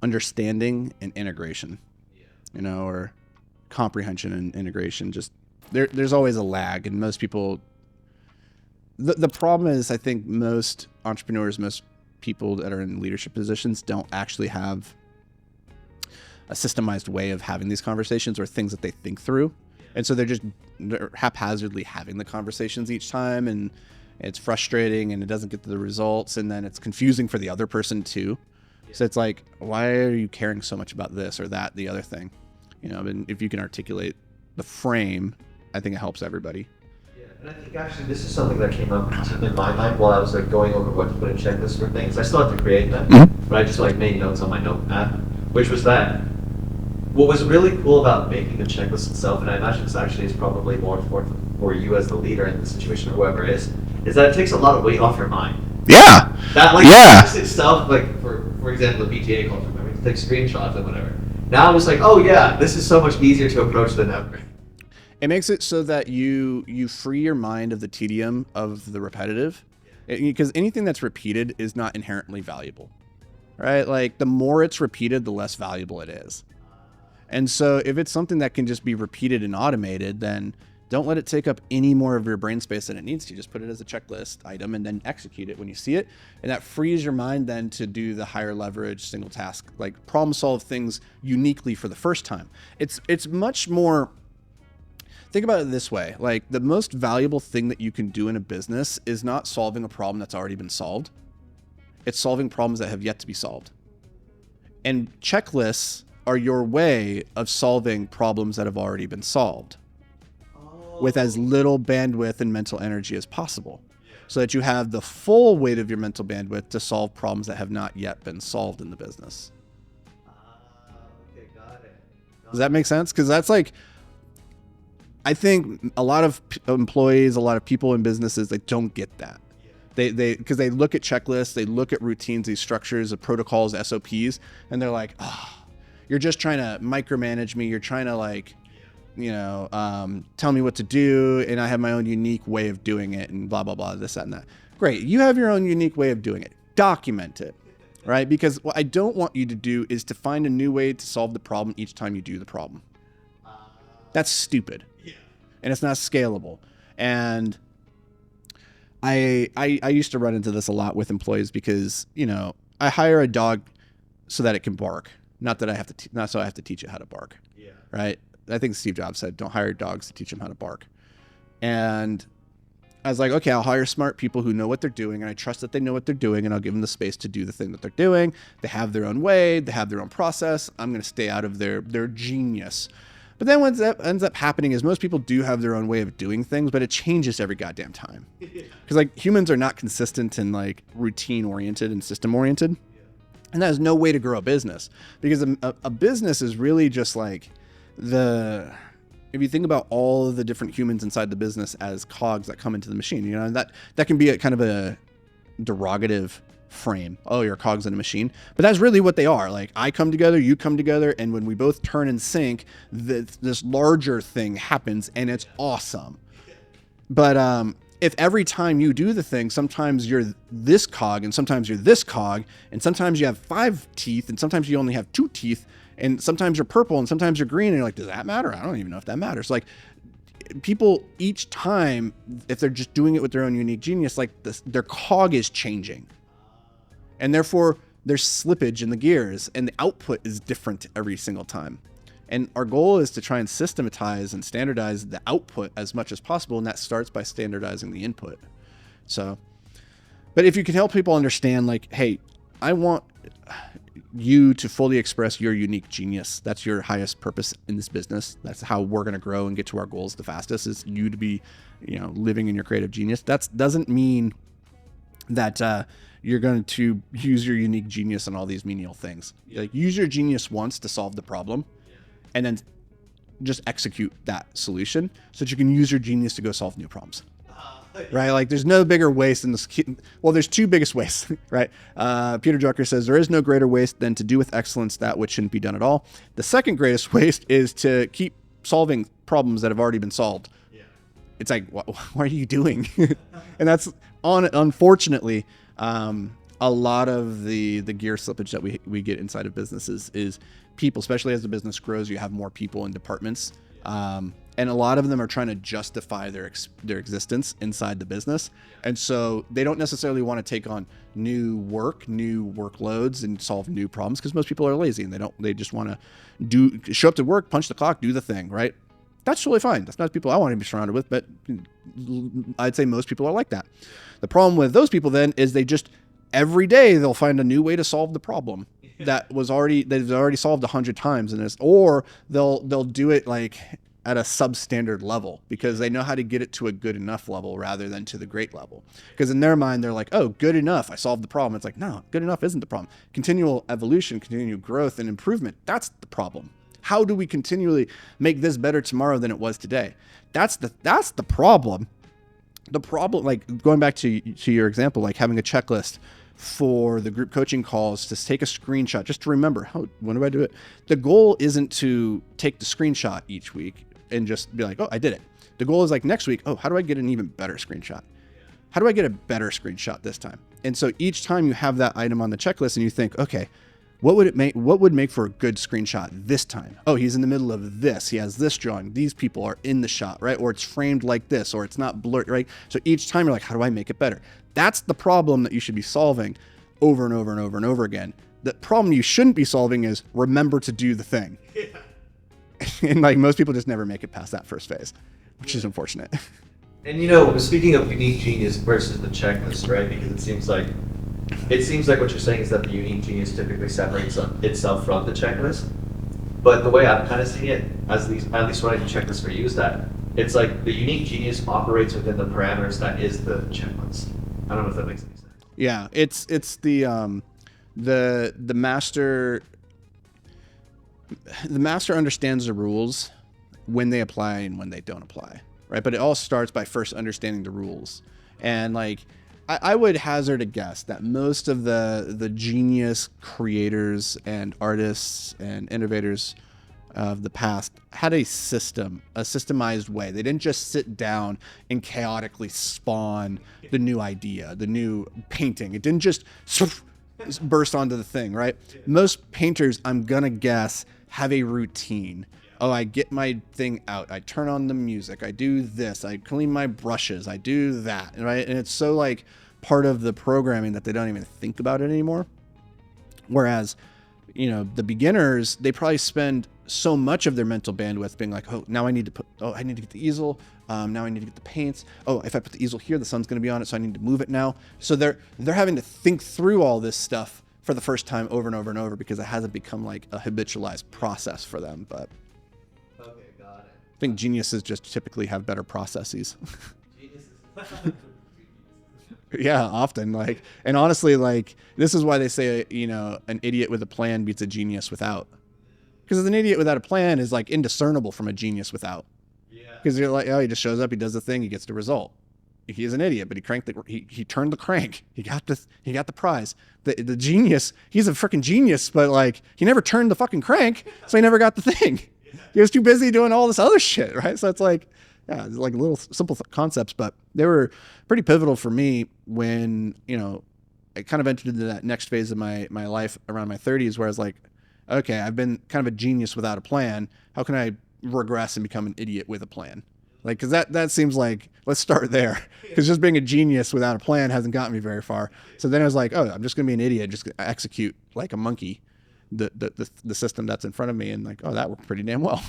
understanding and integration, or comprehension and integration. Just there's always a lag, and most people. The problem is, I think most entrepreneurs, most people that are in leadership positions don't actually have a systemized way of having these conversations or things that they think through. And so they're haphazardly having the conversations each time, and it's frustrating and it doesn't get to the results, and then it's confusing for the other person too. So it's like, why are you caring so much about this or that, the other thing? And if you can articulate the frame, I think it helps everybody. And I think actually this is something that came up in my mind while I was going over what to put in checklists for things. I still have to create them, but I just made notes on my notepad, which was that what was really cool about making the checklist itself, and I imagine this actually is probably more for you as the leader in the situation or whoever is that it takes a lot of weight off your mind. Yeah. That checklist itself, for example, the PTA culture, remember to take screenshots and whatever. Now I'm just oh yeah, this is so much easier to approach than ever. It makes it so that you free your mind of the tedium of the repetitive, because anything that's repeated is not inherently valuable, right? Like the more it's repeated, the less valuable it is. And so if it's something that can just be repeated and automated, then don't let it take up any more of your brain space than it needs to. Just put it as a checklist item and then execute it when you see it. And that frees your mind then to do the higher leverage single task, like problem solve things uniquely for the first time. It's much more. Think about it this way. Like the most valuable thing that you can do in a business is not solving a problem that's already been solved. It's solving problems that have yet to be solved. And checklists are your way of solving problems that have already been solved with as little bandwidth and mental energy as possible, so that you have the full weight of your mental bandwidth to solve problems that have not yet been solved in the business. Okay, got it. Does that make sense? Because that's I think a lot of employees, a lot of people in businesses, they don't get that. Because they look at checklists, they look at routines, these structures, the protocols, SOPs, and they're like, you're just trying to micromanage me. You're trying to tell me what to do, and I have my own unique way of doing it, and blah, blah, blah, this, that, and that. Great. You have your own unique way of doing it. Document it, right? Because what I don't want you to do is to find a new way to solve the problem each time you do the problem. That's stupid. And it's not scalable. And I used to run into this a lot with employees because, I hire a dog so that it can bark. Not that I have to, not so I have to teach it how to bark. Yeah. Right. I think Steve Jobs said, don't hire dogs to teach them how to bark. And I was like, okay, I'll hire smart people who know what they're doing, and I trust that they know what they're doing, and I'll give them the space to do the thing that they're doing. They have their own way. They have their own process. I'm going to stay out of their genius. But then what ends up happening is most people do have their own way of doing things, but it changes every goddamn time. Because humans are not consistent and routine oriented and system oriented. And that is no way to grow a business, because a business is really just if you think about all of the different humans inside the business as cogs that come into the machine, that can be a kind of a derogative frame. Oh, you're cogs in a machine. But that's really what they are. I come together, you come together, and when we both turn and sync, this larger thing happens, and it's awesome. But if every time you do the thing, sometimes you're this cog, and sometimes you're this cog, and sometimes you have 5 teeth, and sometimes you only have 2 teeth, and sometimes you're purple, and sometimes you're green, and you're like, does that matter? I don't even know if that matters. People each time, if they're just doing it with their own unique genius, their cog is changing. And therefore, there's slippage in the gears, and the output is different every single time. And our goal is to try and systematize and standardize the output as much as possible, and that starts by standardizing the input. So, but if you can help people understand, hey, I want you to fully express your unique genius. That's your highest purpose in this business. That's how we're going to grow and get to our goals the fastest, is you to be, living in your creative genius. That doesn't mean that you're going to use your unique genius on all these menial things. Use your genius once to solve the problem, and then just execute that solution so that you can use your genius to go solve new problems. Right? There's no bigger waste than this. Well, there's 2 biggest wastes, right? Peter Drucker says there is no greater waste than to do with excellence that which shouldn't be done at all. The second greatest waste is to keep solving problems that have already been solved. Yeah. It's what are you doing? And that's unfortunately, a lot of the gear slippage that we get inside of businesses is people, especially as the business grows, you have more people in departments. And a lot of them are trying to justify their existence inside the business. And so they don't necessarily want to take on new workloads and solve new problems, because most people are lazy and they just want to show up to work, punch the clock, do the thing, right? That's totally fine. That's not people I want to be surrounded with, but I'd say most people are like that. The problem with those people then is they just, every day they'll find a new way to solve the problem that was already solved 100 times in this, or they'll do it like at a substandard level because they know how to get it to a good enough level rather than to the great level. Because in their mind, they're like, oh, good enough, I solved the problem. It's like, no, good enough isn't the problem. Continual evolution, continual growth and improvement, that's the problem. How do we continually make this better tomorrow than it was today? That's the problem. The problem, like going back to your example, like having a checklist for the group coaching calls, to take a screenshot, just to remember, when do I do it? The goal isn't to take the screenshot each week and just be like, oh, I did it. The goal is like next week, oh, how do I get an even better screenshot? How do I get a better screenshot this time? And so each time you have that item on the checklist and you think, okay, what would make for a good screenshot this time? Oh, he's in the middle of this. He has this drawing. These people are in the shot, right? Or it's framed like this, or it's not blurred, right? So each time you're like, how do I make it better? That's the problem that you should be solving over and over and over and over again. The problem you shouldn't be solving is remember to do the thing. Yeah. And like most people just never make it past that first phase, which is unfortunate. And speaking of unique genius versus the checklist, right? Because it seems like what you're saying is that the unique genius typically separates itself from the checklist. But the way I'm kind of seeing it, at least when I do checklists for you, is that it's like the unique genius operates within the parameters that is the checklist. I don't know if that makes any sense. Yeah, it's the master. The master understands the rules when they apply and when they don't apply, right? But it all starts by first understanding the rules. And like, I would hazard a guess that most of the genius creators and artists and innovators of the past had a systemized way. They didn't just sit down and chaotically spawn the new idea, the new painting. It didn't just burst onto the thing, right? Most painters, I'm gonna guess, have a routine. Oh, I get my thing out. I turn on the music. I do this. I clean my brushes. I do that, right? And it's so like part of the programming that they don't even think about it anymore. Whereas, the beginners, they probably spend so much of their mental bandwidth being like, oh, now I need to get the easel. Now I need to get the paints. Oh, if I put the easel here, the sun's going to be on it, so I need to move it now. So they're having to think through all this stuff for the first time over and over and over because it hasn't become like a habitualized process for them. But okay, got it. I think geniuses just typically have better processes. Geniuses. Yeah, often. Like, and honestly, like, this is why they say, an idiot with a plan beats a genius without. Because an idiot without a plan is like indiscernible from a genius without. Yeah. Because you're like, oh, he just shows up, he does the thing, he gets the result. He is an idiot, but he turned the crank. He got the prize. The genius, he's a freaking genius, but like he never turned the fucking crank, so he never got the thing. He was too busy doing all this other shit, right? So it's like, yeah, it's like little simple concepts, but they were pretty pivotal for me when, I kind of entered into that next phase of my life around my 30s where I was like, okay, I've been kind of a genius without a plan. How can I regress and become an idiot with a plan? Like, because that seems like, let's start there. Because just being a genius without a plan hasn't gotten me very far. So then I was like, oh, I'm just going to be an idiot, just execute like a monkey the system that's in front of me. And like, oh, that worked pretty damn well.